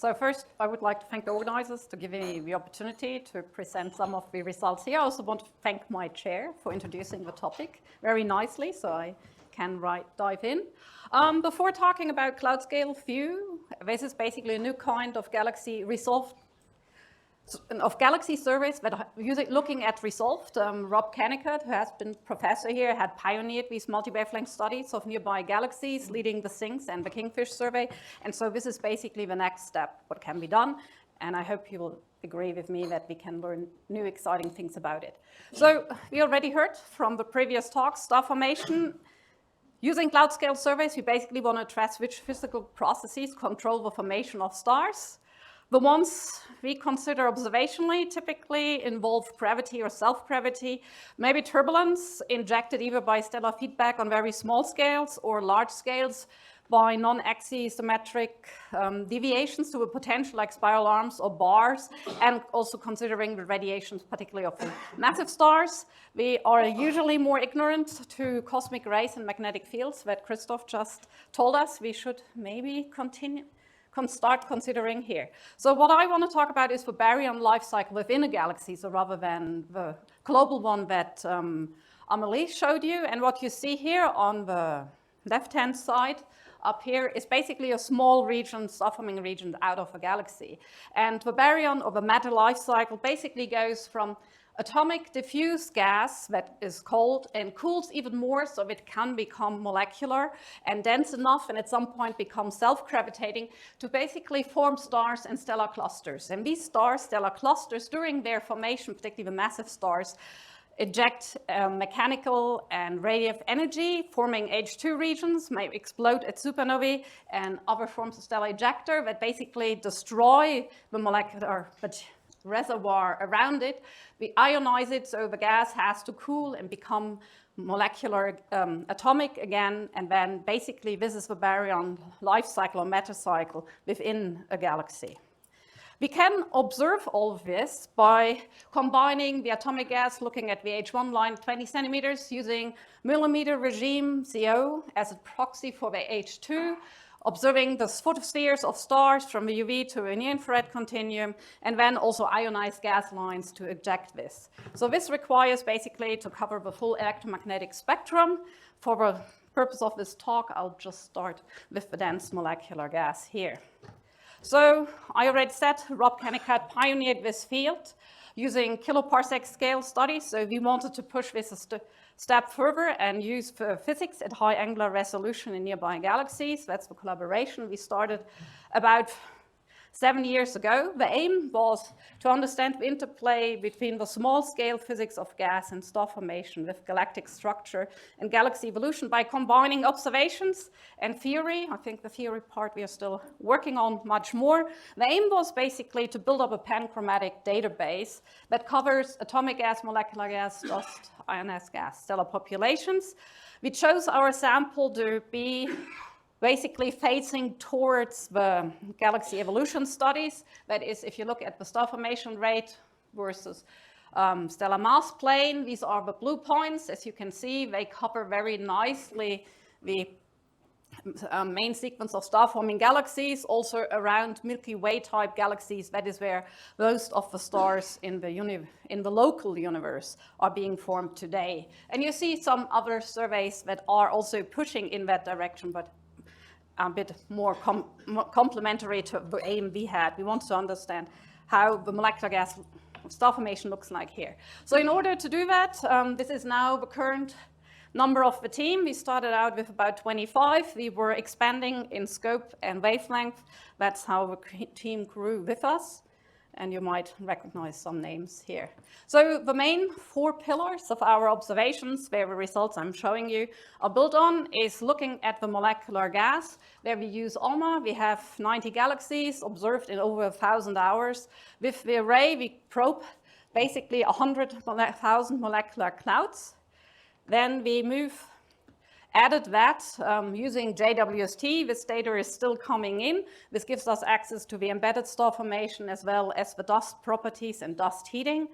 So first, I would like to thank the organizers to give me the opportunity to present some of the results here. I also want to thank my chair for introducing the topic very nicely, so I can dive in. Before talking about cloud scale view, this is basically a new kind of galaxy surveys that are looking at resolved. Rob Kennicott, who has been professor here, had pioneered these multi-wavelength studies of nearby galaxies, leading the SINGS and the Kingfish survey. And so this is basically the next step, what can be done. And I hope you will agree with me that we can learn new exciting things about it. So we already heard from the previous talks, star formation. Using cloud scale surveys, we basically want to address which physical processes control the formation of stars. The ones we consider observationally typically involve gravity or self-gravity, maybe turbulence injected either by stellar feedback on very small scales or large scales by non-axisymmetric deviations to a potential like spiral arms or bars, and also considering the radiations, particularly of the massive stars. We are usually more ignorant to cosmic rays and magnetic fields that Christoph just told us we should maybe start considering here. So what I want to talk about is the baryon life cycle within a galaxy, so rather than the global one that Amelie showed you. And what you see here on the left-hand side up here is basically a small region, star-forming region out of a galaxy. And the baryon or the matter life cycle basically goes from atomic diffuse gas that is cold and cools even more, so it can become molecular and dense enough and at some point become self-gravitating to basically form stars and stellar clusters. And these stars, stellar clusters, during their formation, particularly the massive stars, eject mechanical and radiative energy, forming H2 regions, may explode at supernovae and other forms of stellar ejector that basically destroy the molecular reservoir around it. We ionize it, so the gas has to cool and become molecular atomic again, and then basically this is the baryon life cycle or matter cycle within a galaxy. We can observe all of this by combining the atomic gas, looking at the H1 line 20 centimeters, using millimeter regime CO as a proxy for the H2, observing the photospheres of stars from the UV to a near-infrared continuum, and then also ionized gas lines to eject this. So this requires basically to cover the full electromagnetic spectrum. For the purpose of this talk, I'll just start with the dense molecular gas here. So I already said Rob Kennicott pioneered this field using kiloparsec scale studies. So we wanted to push this a step further and use physics at high angular resolution in nearby galaxies. That's the collaboration we started about 7 years ago. The aim was to understand the interplay between the small-scale physics of gas and star formation with galactic structure and galaxy evolution by combining observations and theory. I think the theory part we are still working on much more. The aim was basically to build up a panchromatic database that covers atomic gas, molecular gas, dust, ionized gas, stellar populations. We chose our sample to be basically facing towards the galaxy evolution studies. That is, if you look at the star formation rate versus stellar mass plane, these are the blue points. As you can see, they cover very nicely the main sequence of star-forming galaxies, also around Milky Way type galaxies. That is where most of the stars in the local universe are being formed today. And you see some other surveys that are also pushing in that direction, but a bit more complementary to the aim we had. We want to understand how the molecular gas star formation looks like here. So in order to do that, this is now the current number of the team. We started out with about 25. We were expanding in scope and wavelength. That's how the team grew with us. And you might recognize some names here. So the main 4 pillars of our observations, where the results I'm showing you are built on, is looking at the molecular gas. There we use ALMA. We have 90 galaxies observed in over 1,000 hours. With the array, we probe basically 100,000 molecular clouds. Then we added that using JWST. This data is still coming in. This gives us access to the embedded star formation as well as the dust properties and dust heating.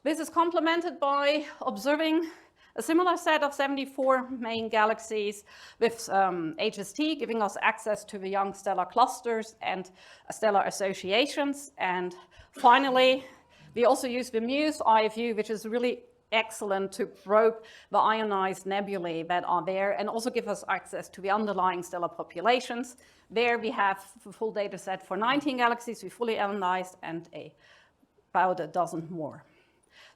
This is complemented by observing a similar set of 74 main galaxies with HST giving us access to the young stellar clusters and stellar associations. And finally, we also use the MUSE IFU, which is really excellent to probe the ionized nebulae that are there and also give us access to the underlying stellar populations. There we have the full data set for 19 galaxies we fully analyzed and about a dozen more.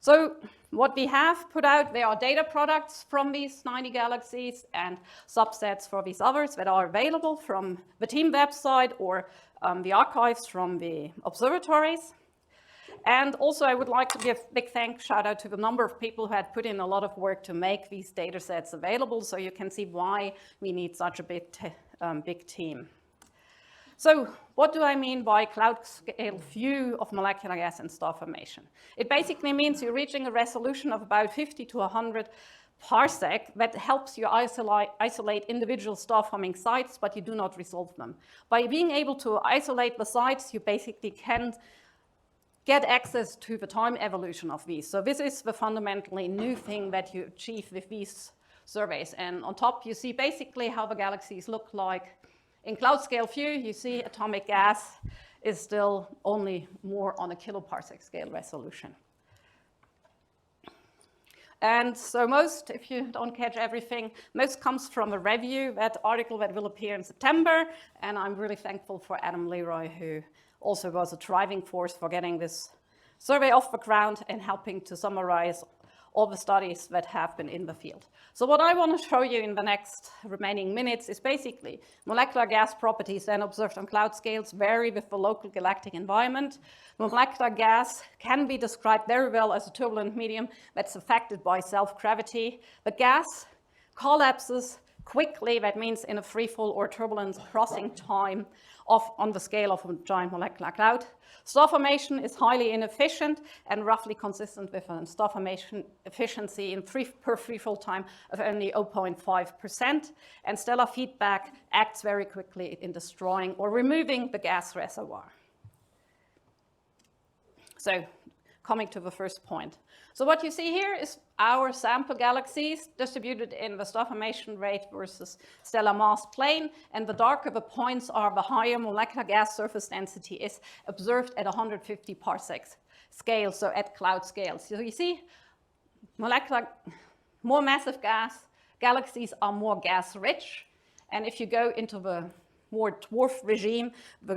So what we have put out, there are data products from these 90 galaxies and subsets for these others that are available from the team website or the archives from the observatories. And also I would like to give a big shout out to the number of people who had put in a lot of work to make these data sets available, so you can see why we need such a big team. So what do I mean by cloud scale view of molecular gas and star formation? It basically means you're reaching a resolution of about 50 to 100 parsec that helps you isolate individual star forming sites, but you do not resolve them. By being able to isolate the sites, you basically can get access to the time evolution of these. So this is the fundamentally new thing that you achieve with these surveys. And on top, you see basically how the galaxies look like. In cloud scale view, you see atomic gas is still only more on a kiloparsec scale resolution. And so most, if you don't catch everything, most comes from a review, that article that will appear in September. And I'm really thankful for Adam Leroy, who also was a driving force for getting this survey off the ground and helping to summarize all the studies that have been in the field. So what I want to show you in the next remaining minutes is basically molecular gas properties then observed on cloud scales vary with the local galactic environment. Molecular gas can be described very well as a turbulent medium that's affected by self-gravity. The gas collapses quickly, that means in a free fall or turbulence crossing time on the scale of a giant molecular cloud. Star formation is highly inefficient and roughly consistent with a star formation efficiency in per free fall time of only 0.5%. And stellar feedback acts very quickly in destroying or removing the gas reservoir. So coming to the first point. So what you see here is our sample galaxies distributed in the star formation rate versus stellar mass plane, and the darker the points are, the higher molecular gas surface density is observed at 150 parsecs scale, so at cloud scales. So you see, more massive galaxies are more gas rich, and if you go into the more dwarf regime,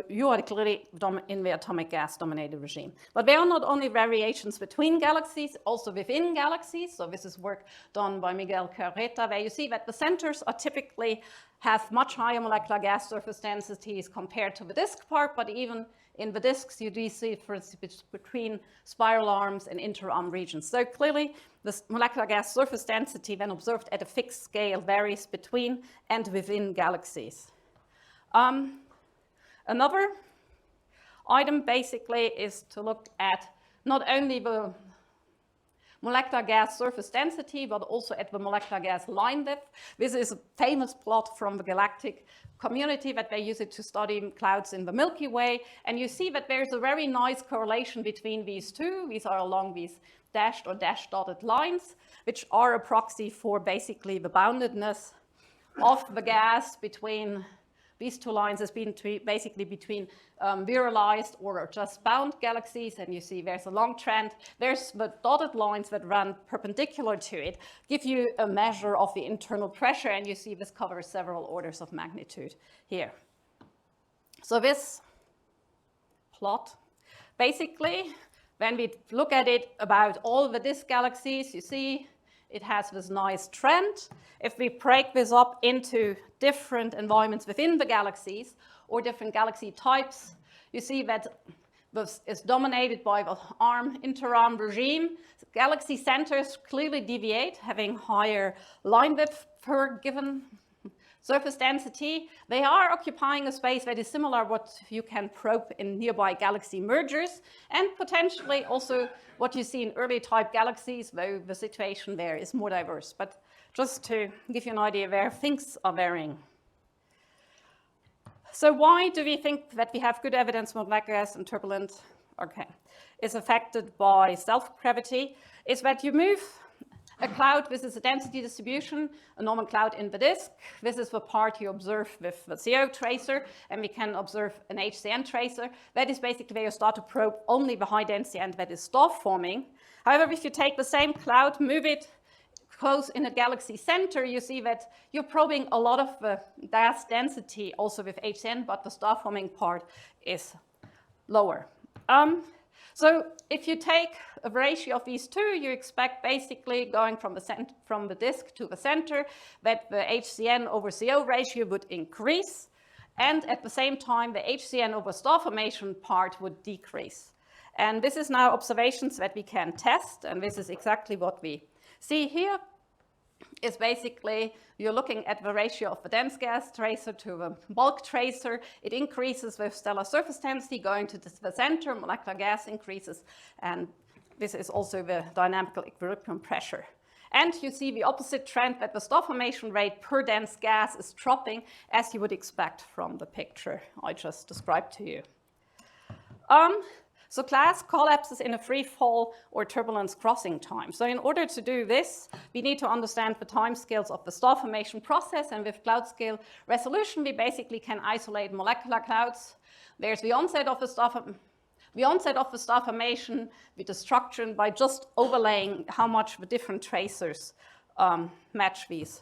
you are clearly in the atomic gas dominated regime. But there are not only variations between galaxies, also within galaxies. So this is work done by Miguel Carreta, where you see that the centers are typically have much higher molecular gas surface densities compared to the disk part, but even in the disks, you do see differences between spiral arms and interarm regions. So clearly, the molecular gas surface density, when observed at a fixed scale, varies between and within galaxies. Another item basically is to look at not only the molecular gas surface density, but also at the molecular gas line width. This is a famous plot from the galactic community that they use it to study clouds in the Milky Way. And you see that there's a very nice correlation between these two. These are along these dashed or dash dotted lines, which are a proxy for basically the boundedness of the gas between these two lines has been basically between virialized or just bound galaxies, and you see there's a long trend. There's the dotted lines that run perpendicular to it, give you a measure of the internal pressure, and you see this covers several orders of magnitude here. So this plot, basically, when we look at it about all the disk galaxies, you see it has this nice trend. If we break this up into different environments within the galaxies or different galaxy types, you see that this is dominated by the interarm regime. Galaxy centers clearly deviate, having higher line width per given surface density. They are occupying a space that is similar to what you can probe in nearby galaxy mergers, and potentially also what you see in early type galaxies, though the situation there is more diverse. But just to give you an idea where things are varying. So why do we think that we have good evidence molecular gas and turbulent is affected by self-gravity? Is that you move a cloud, this is a density distribution, a normal cloud in the disk. This is the part you observe with the CO tracer, and we can observe an HCN tracer. That is basically where you start to probe only the high density and that is star forming. However, if you take the same cloud, move it close in a galaxy center, you see that you're probing a lot of the gas density also with HCN, but the star forming part is lower. So if you take a ratio of these two, you expect basically going from the disk to the center that the HCN over CO ratio would increase, and at the same time the HCN over star formation part would decrease. And this is now observations that we can test, and this is exactly what we see here. Is basically you're looking at the ratio of the dense gas tracer to the bulk tracer. It increases with stellar surface density going to the center, molecular gas increases, and this is also the dynamical equilibrium pressure. And you see the opposite trend that the star formation rate per dense gas is dropping, as you would expect from the picture I just described to you. So gas collapses in a free fall or turbulence crossing time. So in order to do this, we need to understand the time scales of the star formation process, and with cloud scale resolution, we basically can isolate molecular clouds. There's the onset of the star formation, the destruction by just overlaying how much the different tracers match these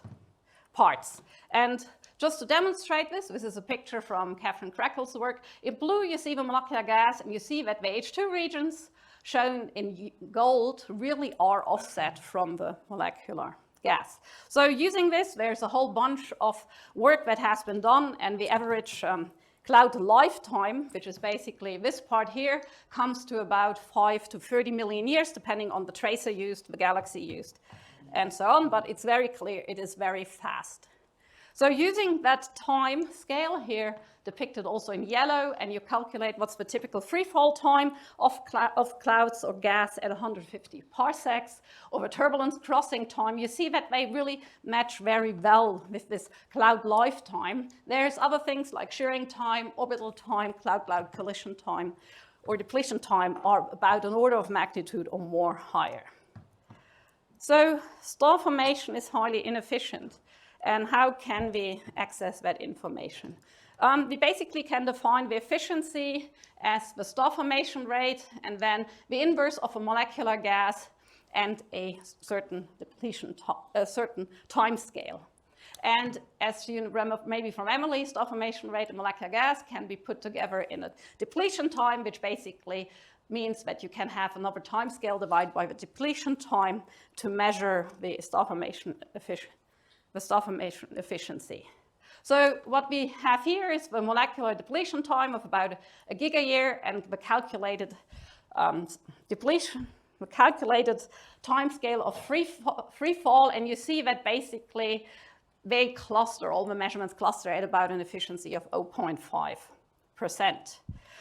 parts. And just to demonstrate this, this is a picture from Catherine Crackle's work. In blue, you see the molecular gas, and you see that the H2 regions shown in gold really are offset from the molecular gas. So using this, there's a whole bunch of work that has been done, and the average cloud lifetime, which is basically this part here, comes to about 5 to 30 million years, depending on the tracer used, the galaxy used, and so on. But it's very clear it is very fast. So using that time scale here, depicted also in yellow, and you calculate what's the typical freefall time of clouds or gas at 150 parsecs, over turbulence crossing time, you see that they really match very well with this cloud lifetime. There's other things like shearing time, orbital time, cloud-cloud collision time, or depletion time are about an order of magnitude or more higher. So star formation is highly inefficient. And how can we access that information? We basically can define the efficiency as the star formation rate, and then the inverse of a molecular gas and a certain depletion, a certain time scale. And as you remember maybe from Emily, star formation rate and molecular gas can be put together in a depletion time, which basically means that you can have another time scale divided by the depletion time to measure the star formation efficiency. So what we have here is the molecular depletion time of about a gigayear, and the calculated the calculated time scale of free fall, and you see that basically they cluster, all the measurements cluster at about an efficiency of 0.5%.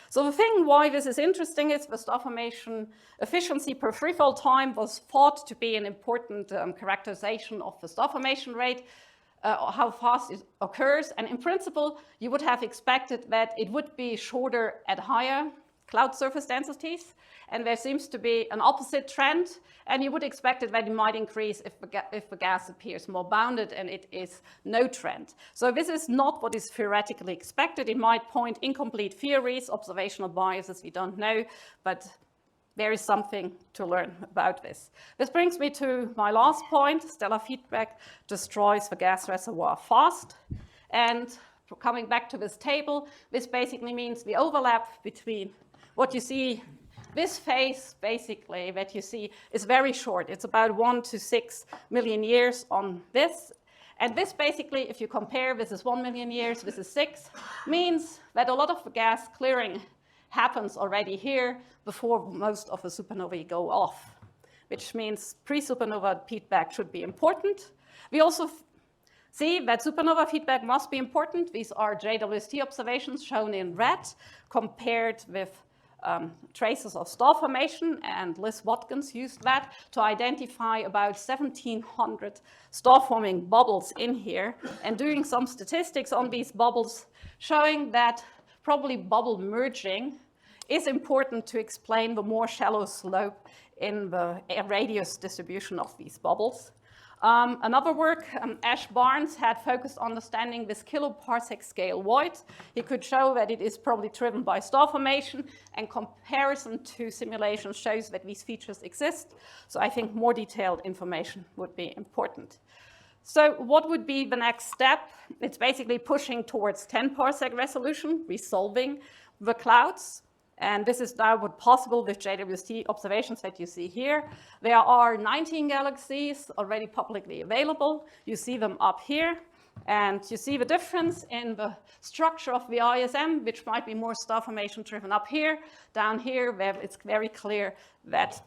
So the thing why this is interesting is the star formation efficiency per freefall time was thought to be an important characterization of the star formation rate, how fast it occurs. And in principle, you would have expected that it would be shorter at higher cloud surface densities. And there seems to be an opposite trend. And you would expect that it might increase if the gas appears more bounded, and it is no trend. So this is not what is theoretically expected. It might point incomplete theories, observational biases, we don't know, but there is something to learn about this. This brings me to my last point. Stellar feedback destroys the gas reservoir fast. And coming back to this table, this basically means the overlap between what you see. This phase, basically, that you see is very short. It's about 1 to 6 million years on this. And this basically, if you compare, this is 1 million years, this is 6, means that a lot of the gas clearing happens already here before most of the supernovae go off, which means pre-supernova feedback should be important. We also see that supernova feedback must be important. These are JWST observations shown in red compared with traces of star formation, and Liz Watkins used that to identify about 1,700 star-forming bubbles in here, and doing some statistics on these bubbles, showing that probably bubble merging is important to explain the more shallow slope in the radius distribution of these bubbles. Another work, Ash Barnes had focused on understanding this kiloparsec scale void. He could show that it is probably driven by star formation, and comparison to simulations shows that these features exist. So I think more detailed information would be important. So what would be the next step? It's basically pushing towards 10 parsec resolution, resolving the clouds. And this is now what possible with JWST observations that you see here. There are 19 galaxies already publicly available. You see them up here. And you see the difference in the structure of the ISM, which might be more star formation driven up here. Down here, where it's very clear that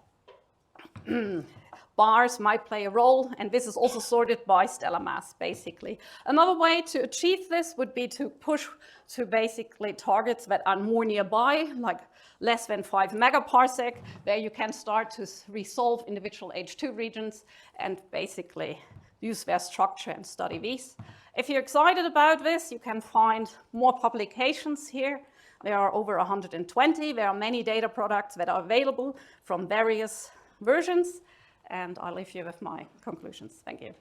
bars might play a role, and this is also sorted by stellar mass, basically. Another way to achieve this would be to push to basically targets that are more nearby, like less than 5 megaparsec, where you can start to resolve individual H2 regions and basically use their structure and study these. If you're excited about this, you can find more publications here. There are over 120. There are many data products that are available from various versions. And I'll leave you with my conclusions. Thank you.